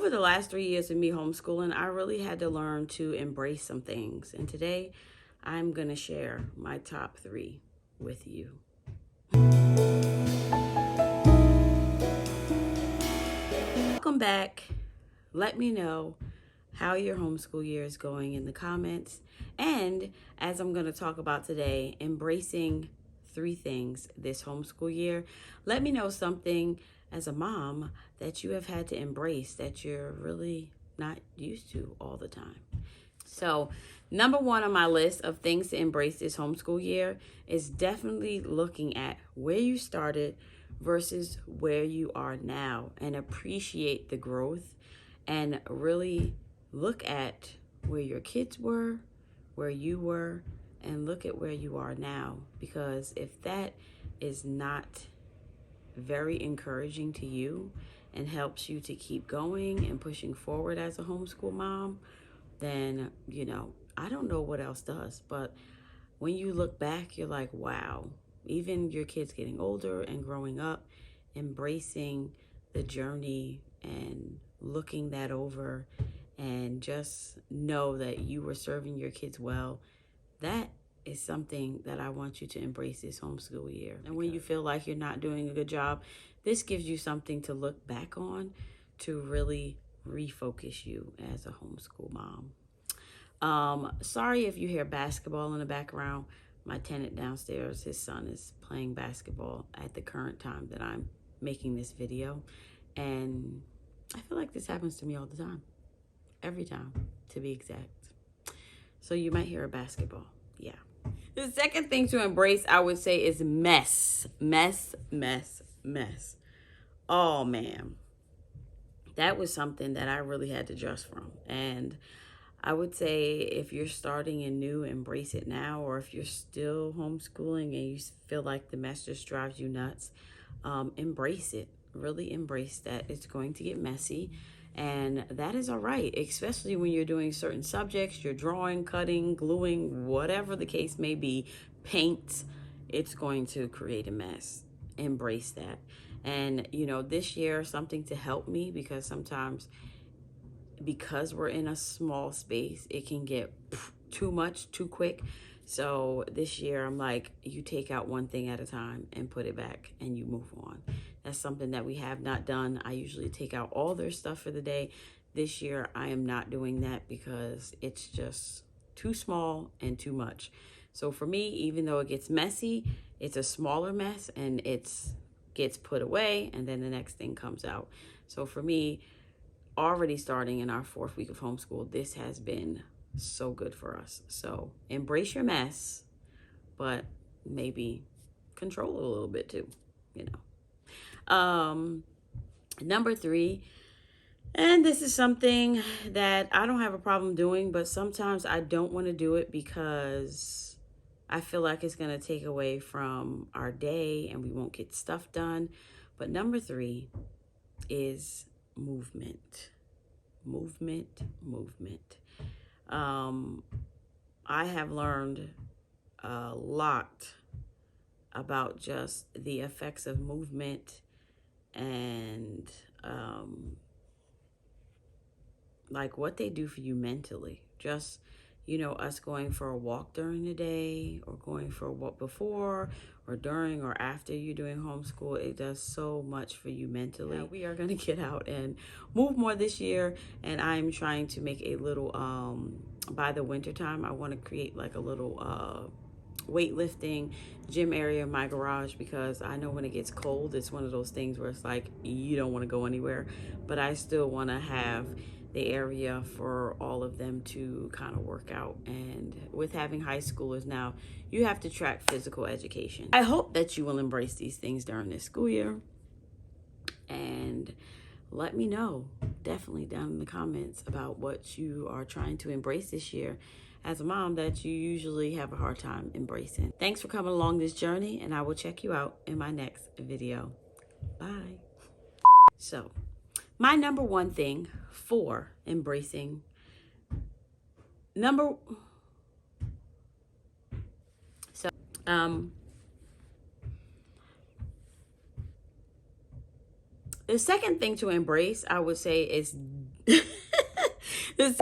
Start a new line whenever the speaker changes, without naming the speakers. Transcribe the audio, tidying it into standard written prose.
over the last 3 years of me homeschooling, I really had to learn to embrace some things. And today I'm going to share my top 3 with you. Welcome back. Let me know how your homeschool year is going in the comments. And as I'm going to talk about today, embracing 3 things this homeschool year. Let me know something as a mom that you have had to embrace that you're really not used to all the time. So, number 1 on my list of things to embrace this homeschool year is definitely looking at where you started versus where you are now, and appreciate the growth and really look at where your kids were, where you were, and look at where you are now. Because if that is not very encouraging to you and helps you to keep going and pushing forward as a homeschool mom, then, I don't know what else does. But when you look back, you're like, wow, even your kids getting older and growing up, embracing the journey and looking that over, and just know that you were serving your kids well. That is something that I want you to embrace this homeschool year. And when you feel like you're not doing a good job, this gives you something to look back on to really refocus you as a homeschool mom. Sorry if you hear basketball in the background. My tenant downstairs, his son is playing basketball at the current time that I'm making this video. And I feel like this happens to me all the time. Every time, to be exact. So you might hear a basketball. Yeah. The second thing to embrace, I would say, is mess. Mess. Oh, man. That was something that I really had to adjust from. And I would say if you're starting anew, embrace it now. Or if you're still homeschooling and you feel like the mess just drives you nuts, embrace it. Really embrace that it's going to get messy. And that is all right, especially when you're doing certain subjects, you're drawing, cutting, gluing, whatever the case may be, paint, it's going to create a mess. Embrace that. And, this year, something to help me, because sometimes, because we're in a small space, it can get too much, too quick. So this year, I'm like, you take out one thing at a time and put it back and you move on. That's something that we have not done. I usually take out all their stuff for the day. This year, I am not doing that because it's just too small and too much. So for me, even though it gets messy, it's a smaller mess and it gets put away and then the next thing comes out. So for me, already starting in our 4th week of homeschool, this has been so good for us. So embrace your mess, but maybe control it a little bit too, Number 3, and this is something that I don't have a problem doing, but sometimes I don't want to do it because I feel like it's going to take away from our day and we won't get stuff done. But number 3 is movement. I have learned a lot about just the effects of movement and like what they do for you mentally. Just, us going for a walk during the day, or going for a walk before or during or after you're doing homeschool, it does so much for you mentally. Yeah, we are going to get out and move more this year, and I'm trying to make a little by the winter time, I want to create like a little weightlifting gym area in my garage, because I know when it gets cold, it's one of those things where it's like you don't want to go anywhere, but I still want to have the area for all of them to kind of work out. And with having high schoolers now, you have to track physical education. I hope that you will embrace these things during this school year, and let me know definitely down in the comments about what you are trying to embrace this year as a mom that you usually have a hard time embracing. Thanks for coming along this journey, and I will check you out in my next video. Bye. So, my number 1 thing for embracing The second thing to embrace, I would say, is this.